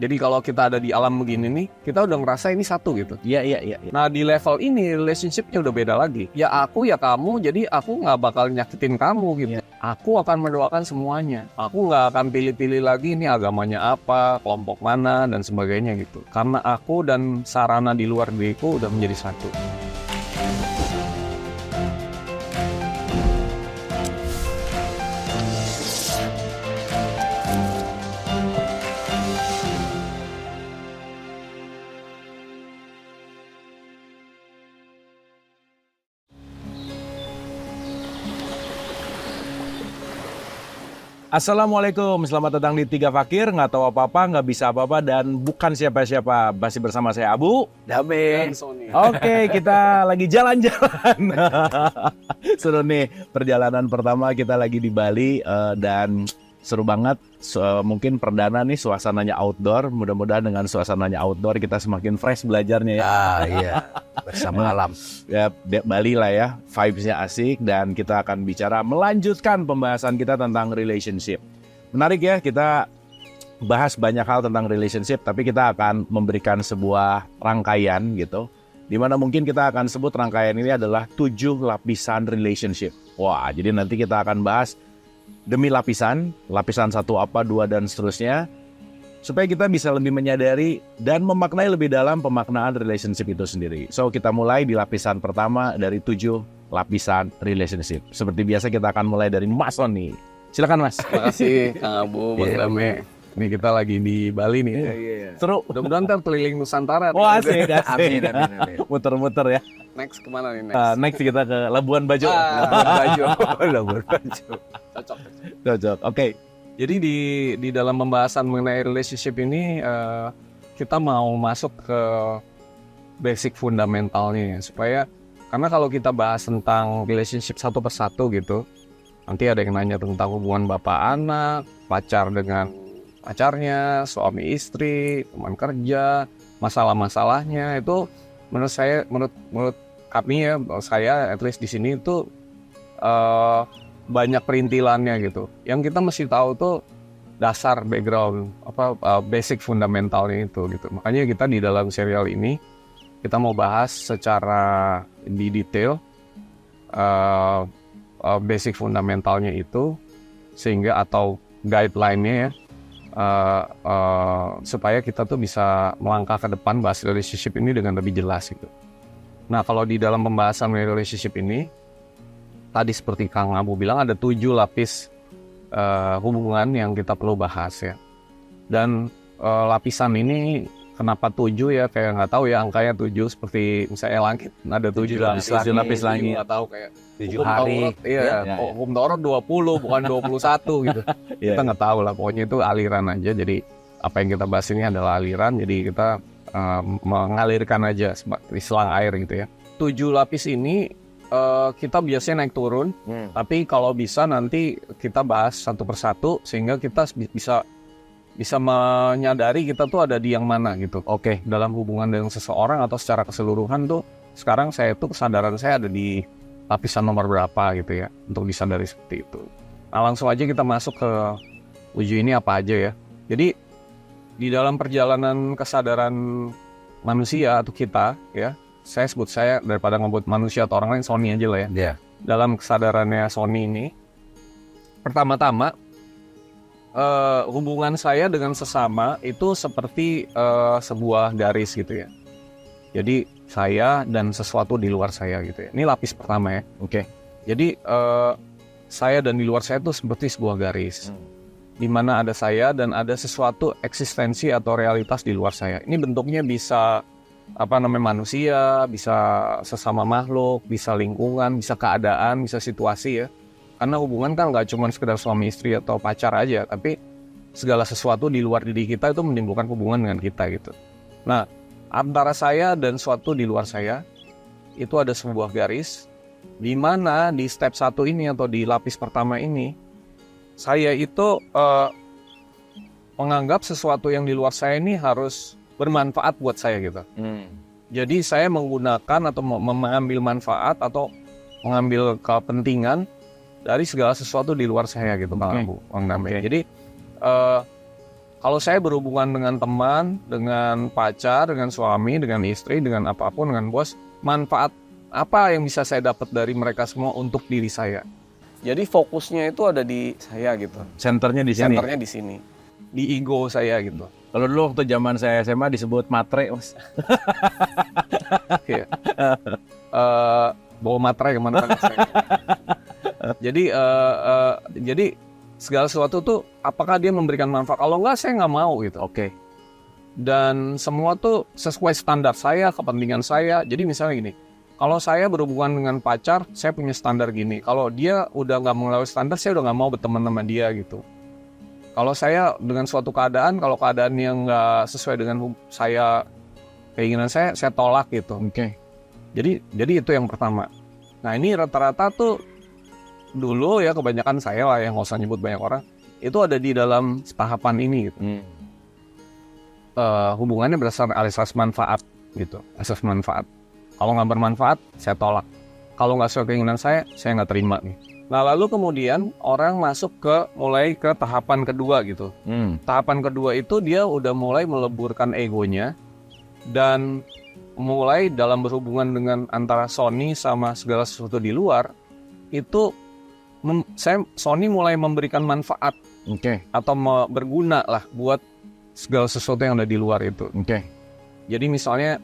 Jadi kalau kita ada di alam begini nih, kita udah ngerasa ini satu gitu. Iya. Nah di level ini relationship-nya udah beda lagi. Ya aku ya kamu, jadi aku nggak bakal nyakitin kamu gitu. Aku akan mendoakan semuanya. Aku nggak akan pilih-pilih lagi ini agamanya apa, kelompok mana dan sebagainya gitu. Karena aku dan sarana di luar diriku udah menjadi satu. Assalamualaikum, selamat datang di Tiga Fakir, nggak tahu apa-apa, nggak bisa apa-apa, dan bukan siapa-siapa. Masih bersama saya Abu. Dame. Oke, kita lagi jalan-jalan. Seru nih, perjalanan pertama kita lagi di Bali dan seru banget. Mungkin perdana nih suasananya outdoor. Mudah-mudahan dengan suasananya outdoor kita semakin fresh belajarnya ya. Iya, bersama alam. Ya, Bali lah ya, vibes-nya asik dan kita akan bicara melanjutkan pembahasan kita tentang relationship. Menarik ya, kita bahas banyak hal tentang relationship, tapi kita akan memberikan sebuah rangkaian gitu, dimana mungkin kita akan sebut rangkaian ini adalah 7 lapisan relationship. Wah, jadi nanti kita akan bahas demi lapisan 1 apa, 2 dan seterusnya, supaya kita bisa lebih menyadari dan memaknai lebih dalam pemaknaan relationship itu sendiri. So, kita mulai di lapisan pertama dari 7 lapisan relationship. Seperti biasa kita akan mulai dari Mas Sony. Silakan Mas. Terima kasih Kang Abu, Bang Dame. Ini kita lagi di Bali nih. Seru. Mudah-mudahan ntar keliling Nusantara. Wah, asik. Amin. Muter-muter ya. Next kemana nih Next kita ke Labuan Bajo. Labuan Bajo. Cocok. Oke. Jadi di dalam pembahasan mengenai relationship ini kita mau masuk ke basic fundamentalnya supaya, karena kalau kita bahas tentang relationship satu persatu gitu, nanti ada yang nanya tentang hubungan bapak anak, pacar dengan pacarnya, suami istri, teman kerja, masalah-masalahnya itu menurut kami ya, saya at least di sini itu banyak perintilannya gitu. Yang kita mesti tahu tuh dasar background basic fundamentalnya itu gitu. Makanya kita di dalam serial ini kita mau bahas secara di detail basic fundamentalnya itu, sehingga atau guideline-nya ya, supaya kita tuh bisa melangkah ke depan bahas relationship ini dengan lebih jelas gitu. Nah, kalau di dalam pembahasan relationship ini tadi seperti Kang Abu bilang ada 7 lapis hubungan yang kita perlu bahas ya. Dan lapisan ini kenapa 7 ya, kayak nggak tahu ya angkanya 7, seperti misalnya langit ada 7 lapis langit. Nggak tahu kayak 7 hari. Hukum Taurat 20 bukan 21 gitu. Kita nggak tahu lah, pokoknya itu aliran aja. Jadi apa yang kita bahas ini adalah aliran, jadi kita mengalirkan aja seperti selang air gitu ya. 7 lapis ini kita biasanya naik turun, tapi kalau bisa nanti kita bahas satu persatu sehingga kita bisa menyadari kita tuh ada di yang mana gitu. Oke, dalam hubungan dengan seseorang atau secara keseluruhan tuh sekarang saya tuh kesadaran saya ada di lapisan nomor berapa gitu ya, untuk disadari seperti itu. Nah, langsung aja kita masuk ke 7 ini apa aja ya. Jadi di dalam perjalanan kesadaran manusia atau kita ya, saya daripada ngebut manusia atau orang lain, Sony aja lah ya. Yeah. Dalam kesadarannya Sony ini, pertama-tama hubungan saya dengan sesama itu seperti sebuah garis gitu ya. Jadi saya dan sesuatu di luar saya gitu ya. Ini lapis pertama ya. Oke. Jadi saya dan di luar saya itu seperti sebuah garis. Di mana ada saya dan ada sesuatu eksistensi atau realitas di luar saya. Ini bentuknya bisa manusia, bisa sesama makhluk, bisa lingkungan, bisa keadaan, bisa situasi ya. Karena hubungan kan nggak cuma sekedar suami istri atau pacar aja, tapi segala sesuatu di luar diri kita itu menimbulkan hubungan dengan kita gitu. Nah, antara saya dan suatu di luar saya itu ada sebuah garis, di mana di step 1 ini atau di lapis pertama ini, saya itu menganggap sesuatu yang di luar saya ini harus bermanfaat buat saya gitu. Jadi saya menggunakan atau mengambil manfaat atau mengambil kepentingan dari segala sesuatu di luar saya gitu, Bang Abu, Bang Dame. Jadi Kalau saya berhubungan dengan teman, dengan pacar, dengan suami, dengan istri, dengan apapun, dengan bos, manfaat apa yang bisa saya dapat dari mereka semua untuk diri saya. Jadi fokusnya itu ada di saya gitu. Senternya di sini. Senternya di sini. Di ego saya gitu. Kalau dulu waktu zaman saya SMA disebut matre, Mas. Iya. Bawa materai kemana-mana saya. Jadi segala sesuatu tuh apakah dia memberikan manfaat? Kalau enggak, saya nggak mau gitu. Oke. Dan semua tuh sesuai standar saya, kepentingan saya. Jadi misalnya gini, kalau saya berhubungan dengan pacar, saya punya standar gini. Kalau dia udah nggak melalui standar, saya udah nggak mau berteman sama dia gitu. Kalau saya dengan suatu keadaan, kalau keadaan yang nggak sesuai dengan saya, keinginan saya tolak gitu. Oke. Jadi itu yang pertama. Nah ini rata-rata tuh dulu ya kebanyakan saya lah yang nggak usah nyebut banyak orang, itu ada di dalam tahapan ini gitu. Hubungannya berdasarkan asas manfaat gitu, asas manfaat. Kalau nggak bermanfaat, saya tolak. Kalau nggak sesuai keinginan saya nggak terima nih. Nah lalu kemudian orang masuk mulai ke tahapan kedua gitu. Tahapan kedua itu dia udah mulai meleburkan egonya dan mulai dalam berhubungan dengan antara Sony sama segala sesuatu di luar itu Sony mulai memberikan manfaat, atau berguna lah buat segala sesuatu yang ada di luar itu. Jadi misalnya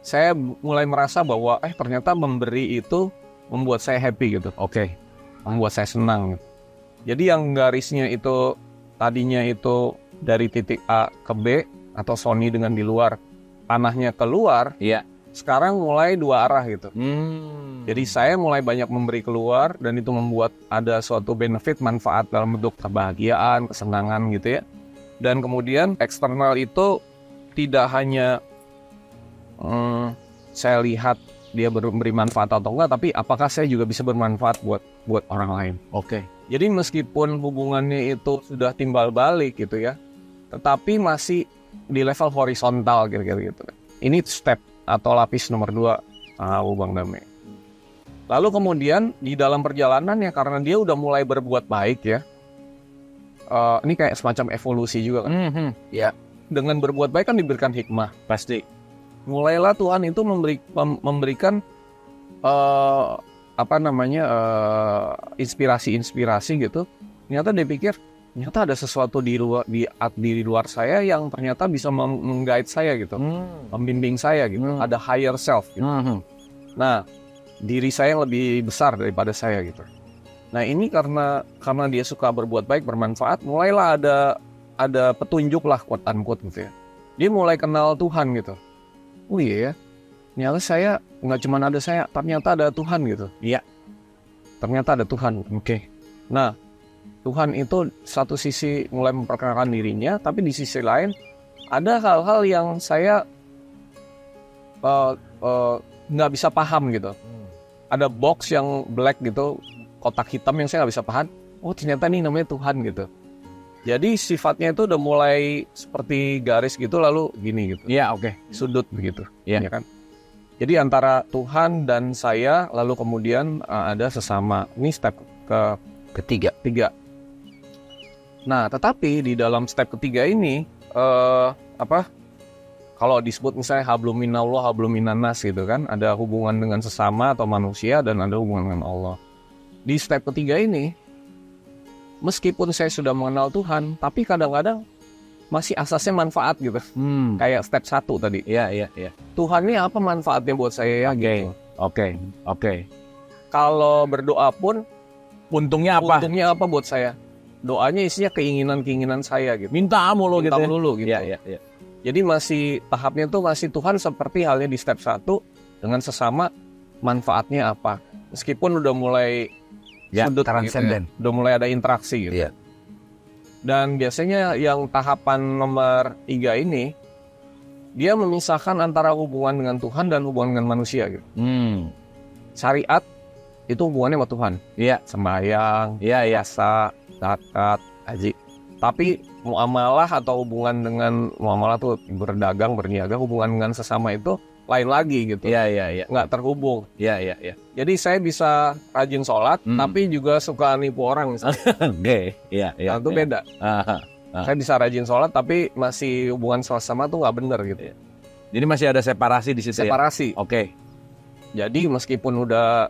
saya mulai merasa bahwa ternyata memberi itu membuat saya happy gitu. Membuat saya senang. Jadi yang garisnya itu tadinya itu dari titik A ke B atau Sony dengan di luar, panahnya keluar. Iya. Sekarang mulai dua arah gitu. Jadi saya mulai banyak memberi keluar dan itu membuat ada suatu benefit, manfaat dalam bentuk kebahagiaan, kesenangan gitu ya. Dan kemudian eksternal itu tidak hanya saya lihat dia memberi manfaat atau enggak, tapi apakah saya juga bisa bermanfaat buat orang lain. Jadi meskipun hubungannya itu sudah timbal balik gitu ya, tetapi masih di level horizontal kira-kira gitu. Ini step atau lapis nomor 2 Bang Dame. Lalu kemudian di dalam perjalanannya karena dia udah mulai berbuat baik ya, ini kayak semacam evolusi juga kan. Ya. Dengan berbuat baik kan diberikan hikmah. Pasti. Mulailah Tuhan itu memberikan inspirasi gitu. Ternyata dia pikir ternyata ada sesuatu di luar saya yang ternyata bisa meng-guide saya gitu, membimbing saya gitu. Ada higher self gitu. Nah, diri saya yang lebih besar daripada saya gitu. Nah, ini karena dia suka berbuat baik, bermanfaat, mulailah ada petunjuk lah quote unquote gitu ya. Dia mulai kenal Tuhan gitu. Oh iya ya, ternyata saya nggak cuma ada saya, ternyata ada Tuhan gitu. Iya. Ternyata ada Tuhan. Nah, Tuhan itu satu sisi mulai memperkenalkan dirinya, tapi di sisi lain ada hal-hal yang saya nggak bisa paham gitu. Ada box yang black gitu, kotak hitam yang saya nggak bisa paham. Oh ternyata ini namanya Tuhan gitu. Jadi sifatnya itu udah mulai seperti garis gitu lalu gini gitu. Iya, Sudut begitu. Iya. Ya kan? Jadi antara Tuhan dan saya lalu kemudian ada sesama. Ini step Ketiga. Nah, tetapi di dalam step ketiga ini kalau disebut misalnya hablum minallah, hablum minannas gitu kan, ada hubungan dengan sesama atau manusia dan ada hubungan dengan Allah. Di step ketiga ini, meskipun saya sudah mengenal Tuhan, tapi kadang-kadang masih asasnya manfaat gitu. Kayak step 1 tadi. Iya. Tuhan ini apa manfaatnya buat saya ya? Gitu. Oke. Kalau berdoa pun, Untungnya apa? untungnya apa buat saya? Doanya isinya keinginan-keinginan saya gitu. Minta mulu gitu. Minta dulu gitu. Iya. Jadi tahapnya tuh masih Tuhan seperti halnya di step 1 dengan sesama, manfaatnya apa? Meskipun udah mulai sudut transenden. gitu ya, udah mulai ada interaksi gitu. Iya. Dan biasanya yang tahapan nomor 3 ini dia memisahkan antara hubungan dengan Tuhan dan hubungan dengan manusia gitu. Syariat itu hubungannya sama Tuhan. Iya. Sembahyang, Iya. puasa, zakat, haji. Tapi muamalah atau hubungan dengan muamalah tuh berdagang, berniaga, hubungan dengan sesama itu lain lagi gitu. Iya. Nggak terhubung. Iya. Jadi saya bisa rajin sholat, tapi juga suka nipu orang misalnya. Iya. Nah, itu beda. Saya bisa rajin sholat tapi masih hubungan sama tuh nggak bener gitu. Jadi masih ada separasi di situ ya? Separasi. Oke. Jadi meskipun udah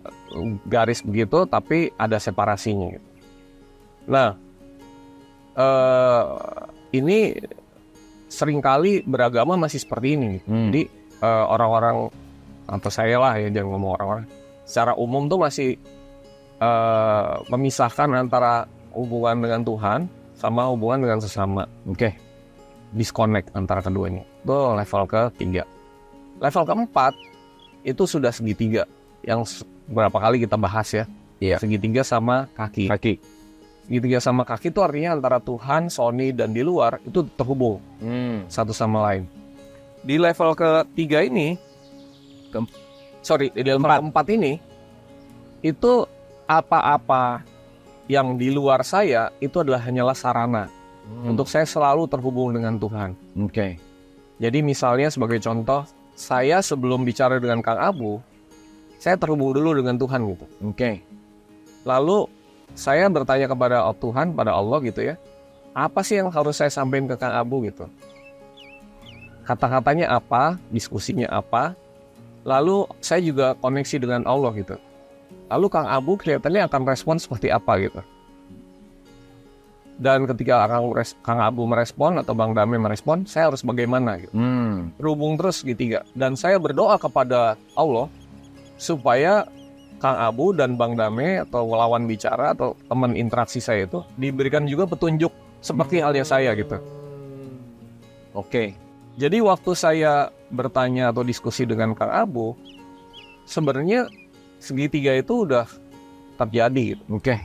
garis begitu, tapi ada separasinya. Gitu. Nah, ini seringkali beragama masih seperti ini. Jadi orang-orang atau saya lah ya, jangan ngomong orang-orang. Secara umum tuh masih memisahkan antara hubungan dengan Tuhan sama hubungan dengan sesama. Oke. Disconnect antara keduanya. Itu level ke-3. Level ke-4 itu sudah segitiga yang berapa kali kita bahas ya. Iya. Segitiga sama kaki. Segitiga sama kaki itu artinya antara Tuhan, Sony, dan di luar itu terhubung satu sama lain. Di level ke-3 ini, di level ke-4 ini, itu apa-apa yang di luar saya itu adalah hanyalah sarana untuk saya selalu terhubung dengan Tuhan. Oke. Jadi misalnya sebagai contoh, saya sebelum bicara dengan Kang Abu, saya terhubung dulu dengan Tuhan gitu. Oke. Lalu saya bertanya kepada Tuhan, pada Allah gitu ya, apa sih yang harus saya sampaikan ke Kang Abu gitu? Kata-katanya apa, diskusinya apa, lalu saya juga koneksi dengan Allah gitu. Lalu Kang Abu kelihatannya akan respon seperti apa gitu. Dan ketika Kang Abu merespon atau Bang Dame merespon, saya harus bagaimana gitu. Terhubung terus segitiga. Dan saya berdoa kepada Allah supaya Kang Abu dan Bang Dame atau lawan bicara atau teman interaksi saya itu diberikan juga petunjuk seperti halnya saya gitu. Oke. Jadi waktu saya bertanya atau diskusi dengan Kang Abu, sebenarnya segitiga itu udah terjadi gitu. Oke.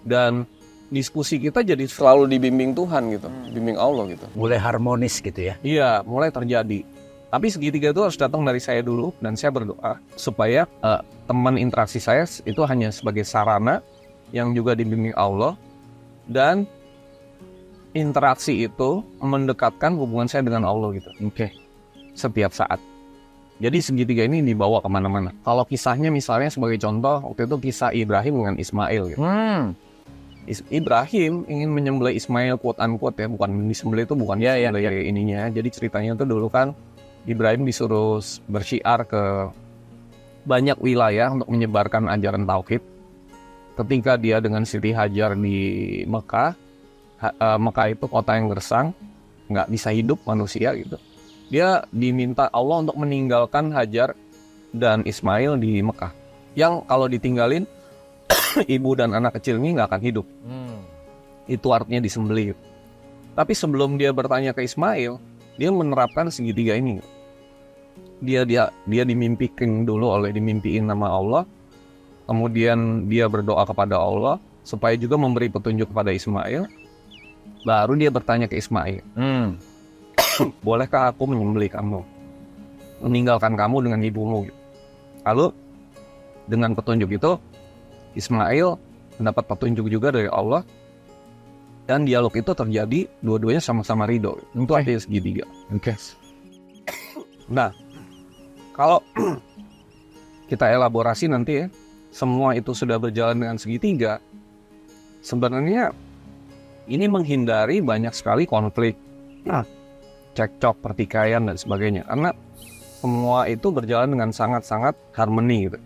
Dan diskusi kita jadi selalu dibimbing Tuhan gitu, bimbing Allah gitu. Mulai harmonis gitu ya. Iya, mulai terjadi. Tapi segitiga itu harus datang dari saya dulu, dan saya berdoa supaya teman interaksi saya itu hanya sebagai sarana yang juga dibimbing Allah, dan interaksi itu mendekatkan hubungan saya dengan Allah gitu. Oke. Setiap saat. Jadi segitiga ini dibawa kemana-mana. Kalau kisahnya misalnya sebagai contoh, waktu itu kisah Ibrahim dengan Ismail gitu. Ibrahim ingin menyembelih Ismail, quote unquote ya, bukan disembelih itu bukan disembelih ininya. Jadi ceritanya itu dulu kan Ibrahim disuruh bersyiar ke banyak wilayah untuk menyebarkan ajaran tauhid. Ketika dia dengan Siti Hajar di Mekah, Mekah itu kota yang gersang, nggak bisa hidup manusia gitu. Dia diminta Allah untuk meninggalkan Hajar dan Ismail di Mekah. Yang kalau ditinggalin ibu dan anak kecil ini nggak akan hidup. Itu artinya disembelih. Tapi sebelum dia bertanya ke Ismail, dia menerapkan segitiga ini. Dia dimimpiin nama Allah, kemudian dia berdoa kepada Allah supaya juga memberi petunjuk kepada Ismail. Baru dia bertanya ke Ismail, bolehkah aku menyembelih kamu, meninggalkan kamu dengan ibumu? Lalu dengan petunjuk itu Ismail mendapat petunjuk juga dari Allah, dan dialog itu terjadi, dua-duanya sama-sama ridho. Itu artinya segitiga. Oke. Nah, kalau kita elaborasi nanti ya, semua itu sudah berjalan dengan segitiga, sebenarnya ini menghindari banyak sekali konflik, cekcok, pertikaian, dan sebagainya. Karena semua itu berjalan dengan sangat-sangat harmoni gitu.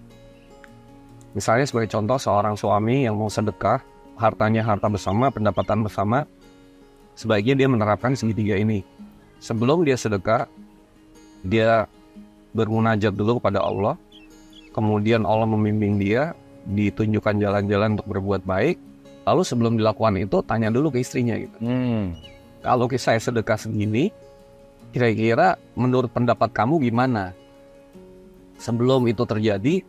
Misalnya sebagai contoh, seorang suami yang mau sedekah, hartanya harta bersama, pendapatan bersama, sebaiknya dia menerapkan segitiga ini. Sebelum dia sedekah, dia bermunajat dulu kepada Allah, kemudian Allah membimbing dia, ditunjukkan jalan-jalan untuk berbuat baik, lalu sebelum dilakukan itu, tanya dulu ke istrinya gitu. Kalau saya sedekah segini, kira-kira menurut pendapat kamu gimana? Sebelum itu terjadi,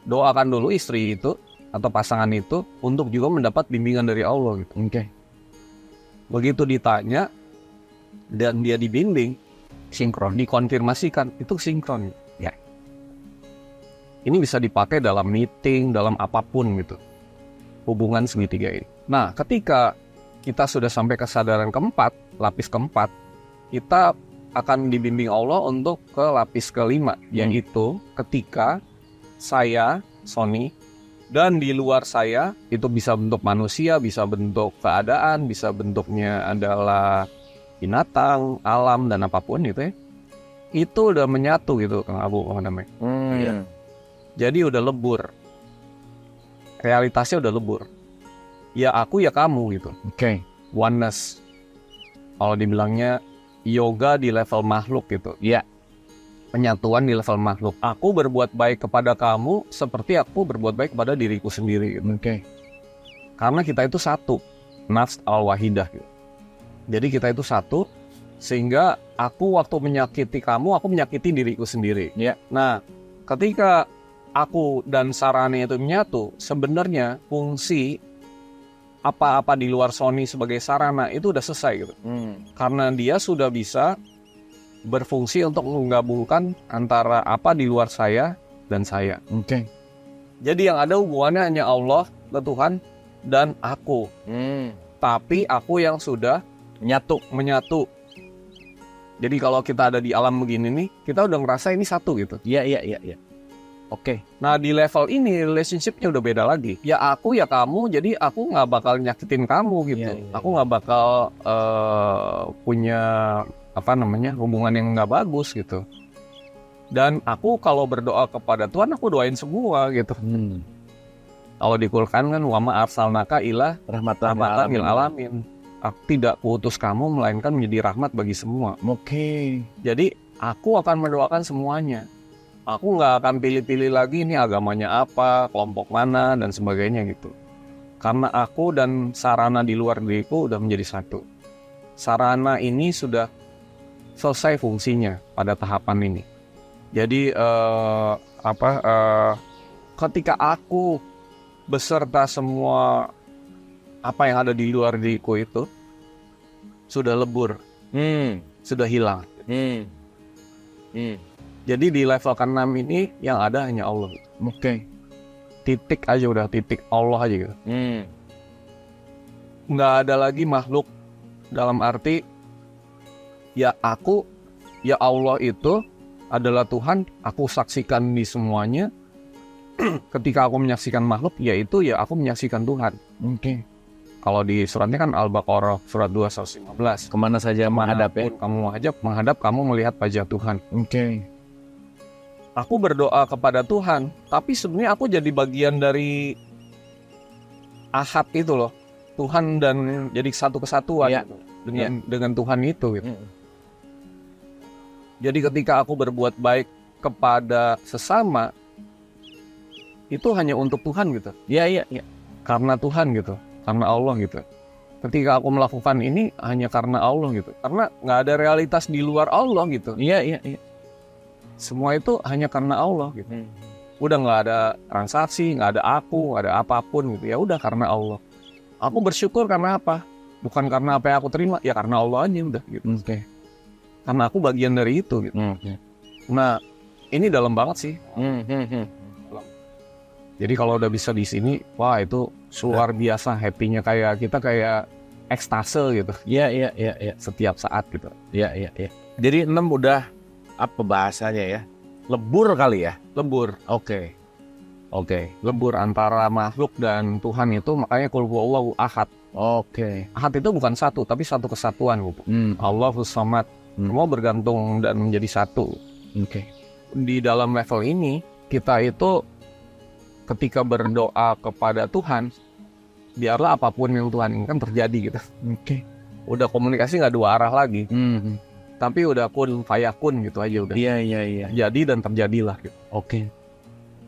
doakan dulu istri itu atau pasangan itu untuk juga mendapat bimbingan dari Allah gitu. Oke. Begitu ditanya dan dia dibimbing, sinkron, dikonfirmasikan, itu sinkron. Ya. Ini bisa dipakai dalam meeting, dalam apapun gitu. Hubungan segitiga ini. Nah, ketika kita sudah sampai kesadaran keempat, lapis keempat, kita akan dibimbing Allah untuk ke lapis kelima, yaitu ketika saya, Sony, Dan di luar saya itu bisa bentuk manusia, bisa bentuk keadaan, bisa bentuknya adalah binatang, alam dan apapun gitu ya. Itu udah menyatu gitu Kang Abu namanya. Iya. Jadi udah lebur. Realitasnya udah lebur. Ya aku ya kamu gitu. Oke. Oneness. Kalau dibilangnya yoga di level makhluk gitu. Iya. Penyatuan di level makhluk. Aku berbuat baik kepada kamu seperti aku berbuat baik kepada diriku sendiri gitu. Oke. Karena kita itu satu. Nafs al-wahidah gitu. Jadi kita itu satu, sehingga aku waktu menyakiti kamu, aku menyakiti diriku sendiri. Iya. Nah, ketika aku dan sarana itu menyatu, sebenarnya fungsi apa-apa di luar Sony sebagai sarana itu udah selesai gitu. Karena dia sudah bisa berfungsi untuk menggabungkan antara apa di luar saya dan saya. Oke. Jadi yang ada hubungannya hanya Allah, Tuhan, dan aku. Tapi aku yang sudah menyatu. Jadi kalau kita ada di alam begini nih, kita udah ngerasa ini satu gitu. Iya. Oke. Nah di level ini relationship-nya udah beda lagi. Ya aku ya kamu, jadi aku nggak bakal nyakitin kamu gitu. Iya. Aku nggak bakal punya hubungan yang nggak bagus gitu. Dan aku kalau berdoa kepada Tuhan, aku doain semua gitu. Kalau di Quran kan wama arsalnaka ila rahmatan lil alamin. Aku tidak kuutus kamu melainkan menjadi rahmat bagi semua. Oke. Jadi aku akan mendoakan semuanya. Aku nggak akan pilih-pilih lagi ini agamanya apa, kelompok mana dan sebagainya gitu. Karena aku dan sarana di luar diriku udah menjadi satu. Sarana ini sudah selesai fungsinya pada tahapan ini. Jadi ketika aku beserta semua apa yang ada di luar diriku itu sudah lebur, sudah hilang. Jadi di level ke-6 ini yang ada hanya Allah. Oke. Titik aja udah, titik Allah aja gitu. Nggak ada lagi makhluk dalam arti ya aku, ya Allah itu adalah Tuhan, aku saksikan di semuanya. Ketika aku menyaksikan makhluk, yaitu ya aku menyaksikan Tuhan. Oke. Kalau di suratnya kan Al-Baqarah surat 215. Kemana saja menghadap ya? Kamu menghadap, kamu melihat wajah Tuhan. Oke. Aku berdoa kepada Tuhan, tapi sebenarnya aku jadi bagian dari ahad itu loh. Tuhan dan jadi satu kesatuan gitu, dengan Tuhan itu gitu. Jadi ketika aku berbuat baik kepada sesama, itu hanya untuk Tuhan gitu. Iya. Karena Tuhan gitu, karena Allah gitu. Ketika aku melakukan ini hanya karena Allah gitu. Karena nggak ada realitas di luar Allah gitu. Iya. Semua itu hanya karena Allah gitu. Udah nggak ada transaksi, nggak ada aku, nggak ada apapun gitu. Ya udah karena Allah. Aku bersyukur karena apa? Bukan karena apa yang aku terima, ya karena Allah aja udah gitu. Oke. Karena aku bagian dari itu gitu. Nah, ini dalam banget sih. Jadi kalau udah bisa di sini, wah itu luar biasa happy-nya, kayak ekstase gitu. Iya. Setiap saat gitu. Iya. Jadi 6 udah apa bahasanya ya? Lebur kali ya? Lebur. Oke. Lebur antara makhluk dan Tuhan itu, makanya qul huwallahu ahad. Oke. Ahad itu bukan satu, tapi satu kesatuan gitu. Allahus samad. Semua bergantung dan menjadi satu. Oke. Di dalam level ini, kita itu ketika berdoa kepada Tuhan, biarlah apapun yang Tuhan inginkan terjadi gitu. Oke. Udah komunikasi nggak dua arah lagi. Tapi udah kun fayakun gitu aja udah. Iya. Jadi dan terjadilah gitu. Oke.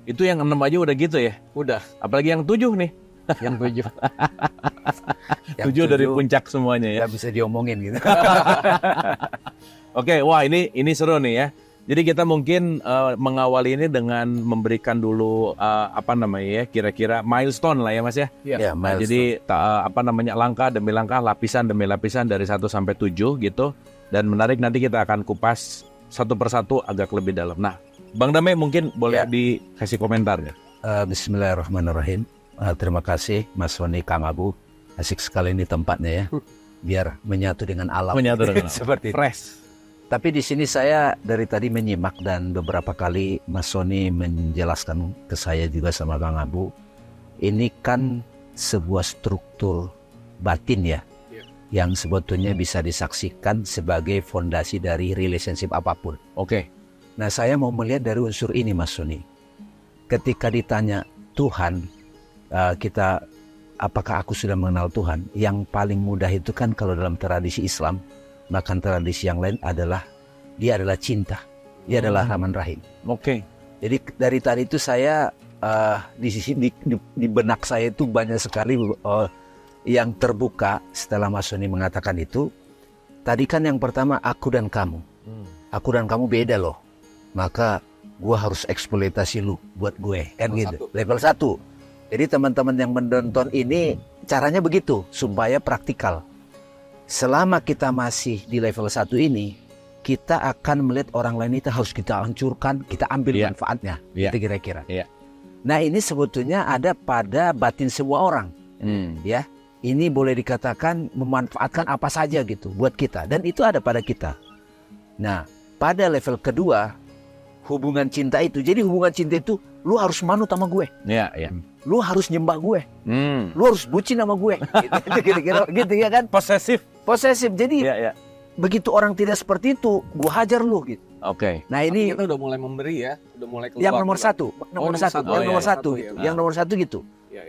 Itu yang 6 aja udah gitu ya? Udah. Apalagi yang 7 nih. Yang 7. Yang 7 dari puncak semuanya ya. Nggak bisa diomongin gitu. Oke, wah ini seru nih ya. Jadi kita mungkin mengawali ini dengan memberikan dulu kira-kira milestone lah ya Mas ya. Ya, milestone. Jadi langkah demi langkah, lapisan demi lapisan dari 1 sampai 7 gitu. Dan menarik, nanti kita akan kupas satu persatu agak lebih dalam. Nah, Bang Dame mungkin boleh dikasih komentar ya. Bismillahirrahmanirrahim. Terima kasih Mas Sony, Kang Abu. Asik sekali ini tempatnya ya. Biar menyatu dengan alam. Menyatu dengan alam. Seperti itu. Fresh. Tapi di sini saya dari tadi menyimak dan beberapa kali Mas Sony menjelaskan ke saya juga sama Kang Abu ini kan sebuah struktur batin ya, yang sebetulnya bisa disaksikan sebagai fondasi dari relationship apapun. Oke. Nah, saya mau melihat dari unsur ini, Mas Sony. Ketika ditanya Tuhan, apakah aku sudah mengenal Tuhan? Yang paling mudah itu kan kalau dalam tradisi Islam, bahkan tradisi yang lain adalah dia adalah cinta, dia adalah Rahman Rahim. Oke. Jadi dari tadi itu saya di benak saya itu banyak sekali yang terbuka setelah Mas Sony mengatakan itu. Tadi kan yang pertama aku dan kamu. Aku dan kamu beda loh. Maka gue harus eksploitasi lu buat gue. Kan gitu. Level 1. Jadi teman-teman yang menonton ini caranya begitu supaya praktikal. Selama kita masih di level 1 ini, kita akan melihat orang lain itu harus kita hancurkan, kita ambil manfaatnya. Itu kira-kira. Nah, ini sebetulnya ada pada batin semua orang. Ya. Ini boleh dikatakan memanfaatkan apa saja gitu buat kita, dan itu ada pada kita. Nah, pada level kedua, hubungan cinta itu. Jadi hubungan cinta itu lu harus manut sama gue. Iya. Lu harus nyembah gue. Lu harus bucin sama gue. Gitu, kira-kira gitu ya kan? Posesif. Jadi begitu orang tidak seperti itu, gue hajar lu gitu. Oke. Nah, ini kita udah mulai memberi ya, udah mulai keluar. yang nomor satu, yang nomor satu gitu.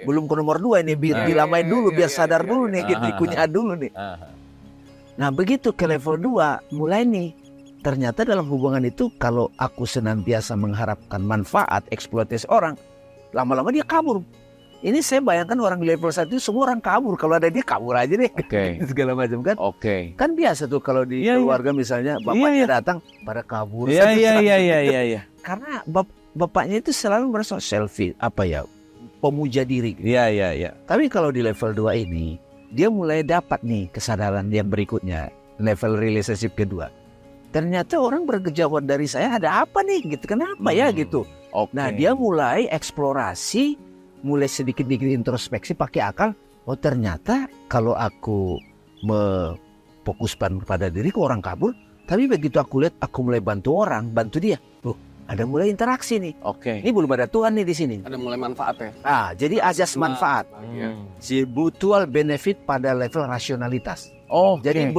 Belum ke nomor 2 ini, dilamain dulu biar sadar dulu nih, gitu, dikunyah dulu nih. Nah, begitu ke level 2, mulai nih. Ternyata dalam hubungan itu kalau aku senantiasa mengharapkan manfaat, eksploitasi orang, lama-lama dia kabur. Ini saya bayangkan orang di level 1 itu semua orang kabur. Kalau ada dia kabur aja deh. Segala macam kan. Kan biasa tuh kalau di keluarga misalnya bapaknya datang pada kabur. Iya. Karena bapaknya itu selalu merasa selfie, pemuja diri. Iya. Tapi kalau di level 2 ini, dia mulai dapat nih kesadaran yang berikutnya, level relationship kedua. Ternyata orang berkejauhan dari saya, ada apa nih gitu, kenapa ya gitu. Nah, dia mulai eksplorasi, mulai sedikit-sedikit introspeksi pakai akal. Oh, ternyata kalau aku memfokuskan pada diriku, orang kabur. Tapi begitu aku lihat, aku mulai bantu orang, bantu dia. Loh, ada mulai interaksi nih. Ini belum ada Tuhan nih di sini. Ada mulai manfaat ya. Jadi azas manfaat. Mutual benefit pada level rasionalitas. Jadi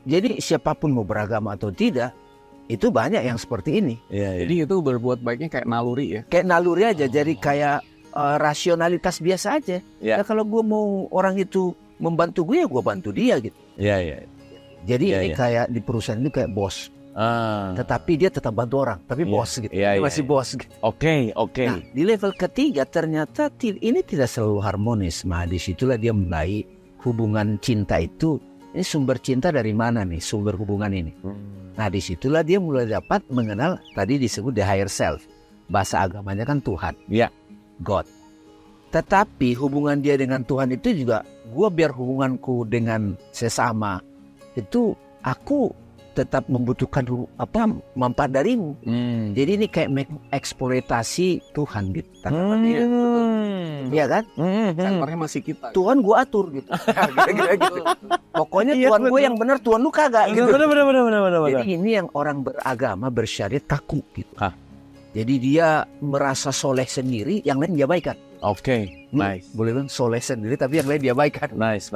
jadi siapapun mau beragama atau tidak, itu banyak yang seperti ini. Jadi itu berbuat baiknya kayak naluri ya. Kayak naluri aja, jadi kayak rasionalitas biasa aja. Ya, kalau gue mau orang itu membantu gue, ya gue bantu dia gitu. Jadi ini kayak di perusahaan ini kayak bos. Tetapi dia tetap bantu orang, tapi bos gitu. Dia masih bos gitu. Nah, di level ketiga ternyata ini tidak selalu harmonis. Nah, disitulah dia mulai hubungan cinta itu. Ini sumber cinta dari mana nih, sumber hubungan ini? Nah, disitulah dia mulai dapat mengenal, tadi disebut the higher self. Bahasa agamanya kan Tuhan. God. Tetapi hubungan dia dengan Tuhan itu juga, gue biar hubunganku dengan sesama itu, aku tetap membutuhkan manfaat darimu. Jadi ini kayak eksploitasi Tuhan gitu. Iya kan? Kantornya masih kita. Tuhan gua atur gitu. Gitu. Pokoknya Tuhan gue yang benar, Tuhan lu kagak gitu. Benar. Jadi ini yang orang beragama bersyariat kaku gitu. Jadi dia merasa soleh sendiri, yang lain diabaikan. Nice. Boleh bilang soleh sendiri tapi yang lain diabaikan. Nice.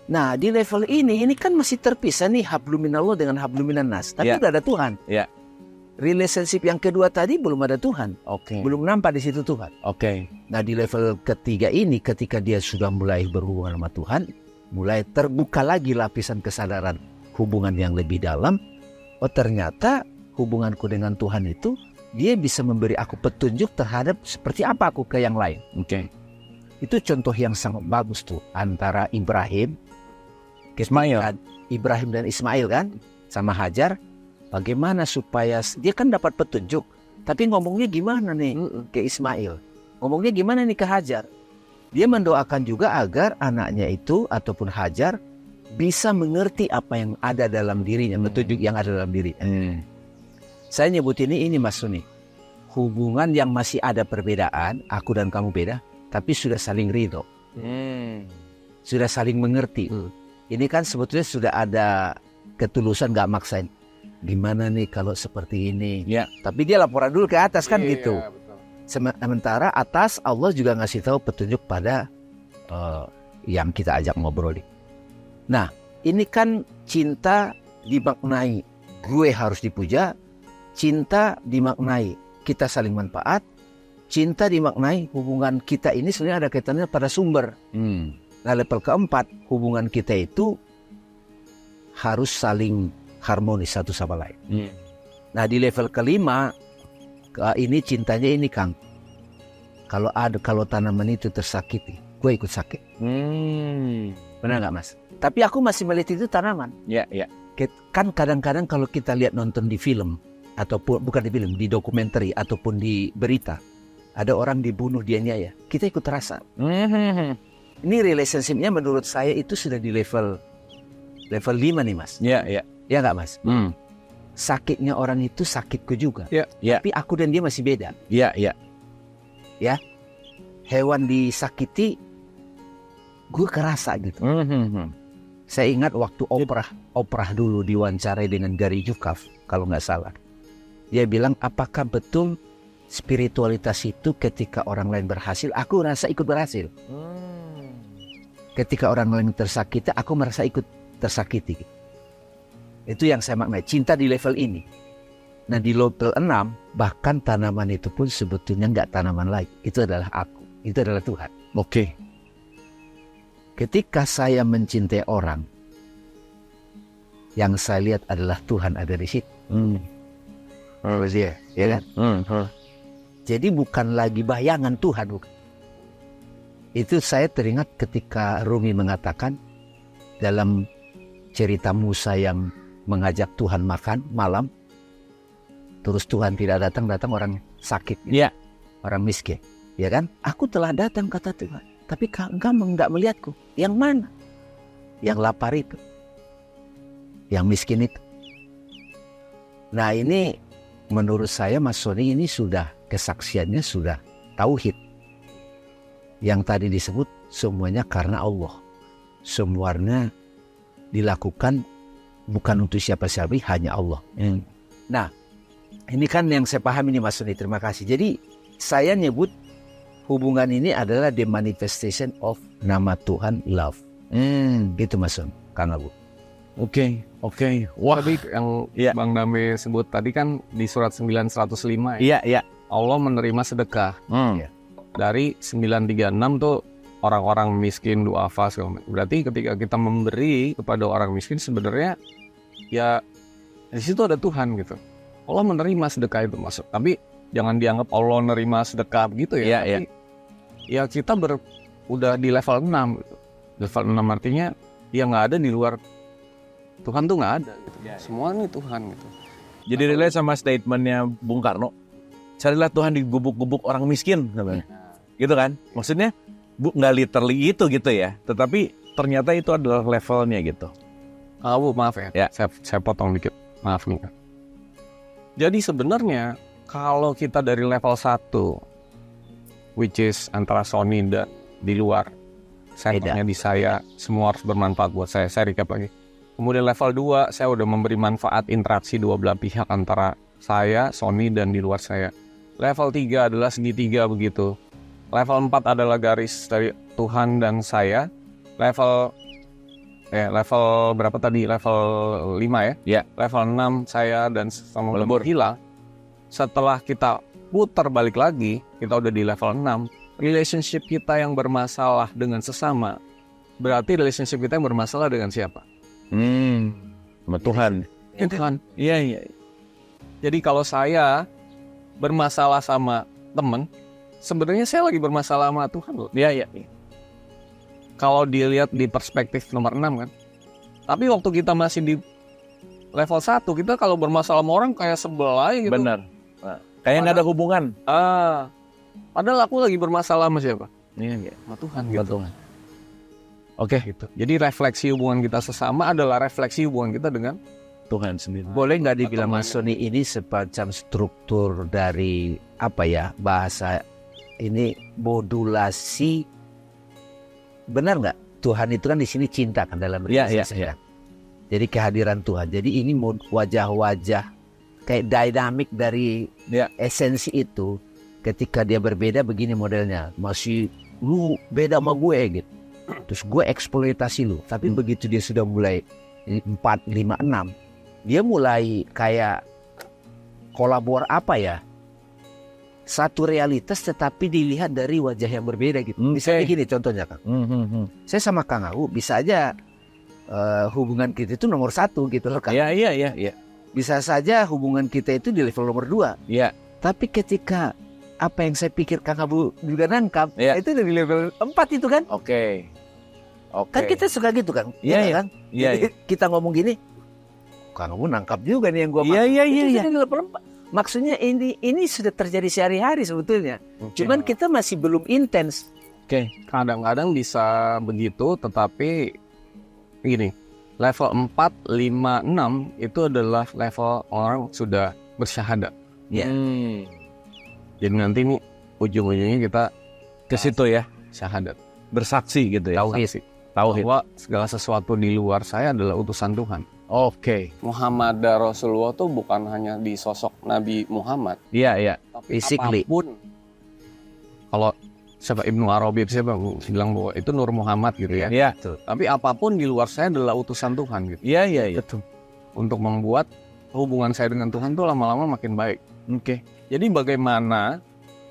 Nah, di level ini kan masih terpisah nih habluminallah dengan habluminannas. Tapi udah ada Tuhan. Relationship yang kedua tadi belum ada Tuhan. Belum nampak di situ Tuhan. Nah, di level ketiga ini ketika dia sudah mulai berhubungan sama Tuhan, mulai terbuka lagi lapisan kesadaran hubungan yang lebih dalam. Oh, ternyata hubunganku dengan Tuhan itu dia bisa memberi aku petunjuk terhadap seperti apa aku ke yang lain. Itu contoh yang sangat bagus tuh antara Ibrahim dan Ismail kan, sama Hajar. Bagaimana supaya dia kan dapat petunjuk, tapi ngomongnya gimana nih ke Ismail? Ngomongnya gimana nih ke Hajar? Dia mendoakan juga agar anaknya itu ataupun Hajar bisa mengerti apa yang ada dalam dirinya, petunjuk yang ada dalam dirinya. Saya nyebut ini Mas Sony, hubungan yang masih ada perbedaan, aku dan kamu beda, tapi sudah saling ridho, sudah saling mengerti. Ini kan sebetulnya sudah ada ketulusan, gak maksain. Gimana nih kalau seperti ini? Tapi dia laporan dulu ke atas kan gitu. Sementara atas Allah juga ngasih tahu petunjuk pada yang kita ajak ngobrol. Nah, ini kan cinta dimaknai gue harus dipuja, cinta dimaknai kita saling manfaat, cinta dimaknai hubungan kita ini sebenarnya ada kaitannya pada sumber. Nah, level keempat, hubungan kita itu harus saling harmonis satu sama lain. Nah, di level kelima, ini cintanya ini Kang. Kalau tanaman itu tersakiti, gue ikut sakit. Benar nggak Mas? Tapi aku masih melihat itu tanaman. Ya. Kan kadang-kadang kalau kita lihat nonton di film, ataupun bukan di film, di dokumenter ataupun di berita, ada orang dibunuh dianiaya, kita ikut terasa. Ini relationship-nya menurut saya itu sudah di level 5 nih Mas. Ya nggak Mas? Sakitnya orang itu sakitku juga. Ya. Tapi aku dan dia masih beda. Ya. Hewan disakiti, gue kerasa gitu. Saya ingat waktu Oprah dulu diwawancarai dengan Gary Zukav, kalau nggak salah. Dia bilang, apakah betul spiritualitas itu ketika orang lain berhasil, aku merasa ikut berhasil. Ketika orang lain tersakiti, aku merasa ikut tersakiti. Itu yang saya maknai, cinta di level ini. Nah, di level 6, bahkan tanaman itu pun sebetulnya nggak tanaman lagi. Itu adalah aku, itu adalah Tuhan. Oke. Ketika saya mencintai orang, yang saya lihat adalah Tuhan ada di situ. Ya kan? Jadi bukan lagi bayangan Tuhan, bukan. Itu saya teringat ketika Rumi mengatakan dalam cerita Musa yang mengajak Tuhan makan malam, terus Tuhan tidak datang orang sakit, orang miskin, ya kan? Aku telah datang kata Tuhan, tapi engkau enggak melihatku. Yang mana? Yang lapar itu, yang miskin itu. Nah, ini menurut saya Mas Sony ini sudah kesaksiannya sudah tauhid. Yang tadi disebut semuanya karena Allah. Semuanya dilakukan bukan untuk siapa-siapa, hanya Allah. Nah, ini kan yang saya pahami nih Mas Sony, terima kasih. Jadi saya nyebut hubungan ini adalah the manifestation of nama Tuhan love. Gitu Mas Sony, Kang Abu. Oke. Wah, tapi yang Bang Dame sebut tadi kan di surat 9:105 ya. Allah menerima sedekah. Dari 936 tuh orang-orang miskin duafa segala macam. Berarti ketika kita memberi kepada orang miskin sebenarnya ya di situ ada Tuhan gitu. Allah menerima sedekah itu masuk. Tapi jangan dianggap Allah menerima sedekah begitu ya. Tapi ya kita udah di level 6 gitu. Level 6 artinya ya nggak ada di luar Tuhan tuh nggak ada gitu. Semua ini Tuhan gitu. Jadi relate sama statementnya Bung Karno. Carilah Tuhan di gubuk-gubuk orang miskin, gitu kan? Maksudnya nggak literally itu gitu ya. Tetapi ternyata itu adalah levelnya gitu. Bu, maaf ya. Saya potong dikit. Maaf nih. Jadi sebenarnya kalau kita dari level 1, which is antara Sony dan di luar, centernya di saya, semua harus bermanfaat buat saya. Saya recap lagi. Kemudian level 2, saya udah memberi manfaat interaksi dua belah pihak antara saya, Sony, dan di luar saya. Level 3 adalah segitiga begitu. Level 4 adalah garis dari Tuhan dan saya. Level berapa tadi? Level 5 ya? Ya. Level 6 saya dan sama Lembur hilang. Setelah kita putar balik lagi, kita udah di level 6. Relationship kita yang bermasalah dengan sesama, berarti relationship kita yang bermasalah dengan siapa? Sama Tuhan. Tuhan. Iya. Jadi kalau saya bermasalah sama temen, sebenarnya saya lagi bermasalah sama Tuhan loh. Iya. Kalau dilihat di perspektif nomor 6 kan. Tapi waktu kita masih di level 1, kita kalau bermasalah sama orang kayak sebelah gitu. Benar. Kayak nggak ada hubungan. Padahal aku lagi bermasalah sama siapa? Iya. Sama Tuhan gitu. Tuhan. Oke. Gitu. Jadi refleksi hubungan kita sesama adalah refleksi hubungan kita dengan Tuhan sendiri. Boleh nggak dibilang Mas Sony ini semacam struktur dari bahasa ini modulasi? Benar nggak? Tuhan itu kan di sini cinta kan dalam Iya. Jadi kehadiran Tuhan. Jadi ini wajah-wajah kayak dinamik dari esensi itu ketika dia berbeda begini modelnya, masih lu beda sama gue gitu. Terus gue eksploitasi lu. Tapi begitu dia sudah mulai 4, 5, 6, dia mulai kayak kolabor apa ya? Satu realitas tetapi dilihat dari wajah yang berbeda gitu. Misalnya gini contohnya Kang. Saya sama Kang Au bisa aja hubungan kita itu nomor 1 gitu loh Kang. Iya. Bisa saja hubungan kita itu di level nomor 2. Iya. Tapi ketika apa yang saya pikir Kang Abu juga nangkap, itu dari level 4 itu kan. Oke. Kan kita suka gitu kan. Iya. Kan? Jadi kita ngomong gini, Kang Abu nangkap juga nih yang gua maksud. Iya. Dari level 4. Maksudnya ini sudah terjadi sehari-hari sebetulnya. Cuman kita masih belum intens. Kadang-kadang bisa begitu, tetapi gini, level 4, 5, 6 itu adalah level orang sudah bersyahadat. Jadi nanti nih ujung-ujungnya kita ke situ ya, syahadat, bersaksi gitu ya. Tauhid. Bahwa segala sesuatu di luar saya adalah utusan Tuhan. Muhammad dan Rasulullah tuh bukan hanya di sosok Nabi Muhammad. Iya. Tapi apapun. Kalau siapa Ibnu Arabi siapa bilang bahwa itu Nur Muhammad gitu ya. Iya. Tapi apapun di luar saya adalah utusan Tuhan gitu. Iya. Betul. Untuk membuat hubungan saya dengan Tuhan tuh lama-lama makin baik. Jadi bagaimana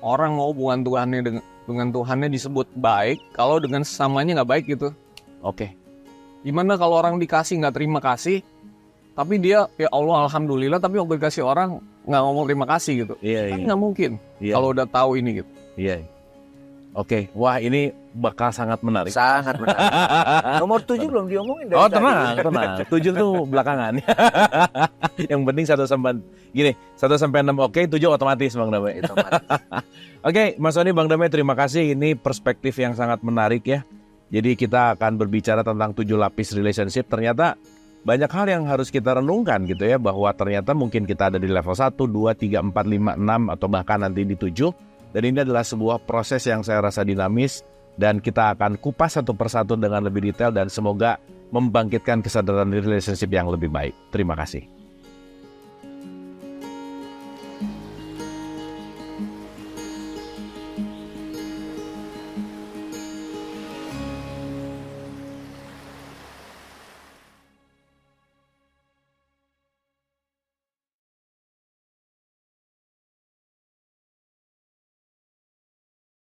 orang mau hubungan Tuhannya dengan Tuhannya disebut baik kalau dengan sesamanya nggak baik gitu. Gimana kalau orang dikasih nggak terima kasih, tapi dia ya Allah alhamdulillah, tapi waktu dikasih orang nggak ngomong terima kasih gitu. Kan nggak mungkin kalau udah tahu ini gitu. Wah ini bakal sangat menarik. Sangat menarik. Nomor 7 belum diomongin dari tenang. 7 tuh belakangan. Yang penting 1 sampai 6 7 otomatis Bang Damai. Mas Sony, Bang Damai, terima kasih. Ini perspektif yang sangat menarik ya. Jadi kita akan berbicara tentang 7 lapis relationship. Ternyata banyak hal yang harus kita renungkan gitu ya, bahwa ternyata mungkin kita ada di level 1, 2, 3, 4, 5, 6 atau bahkan nanti di 7. Dan ini adalah sebuah proses yang saya rasa dinamis, dan kita akan kupas satu persatu dengan lebih detail dan semoga membangkitkan kesadaran relationship yang lebih baik. Terima kasih.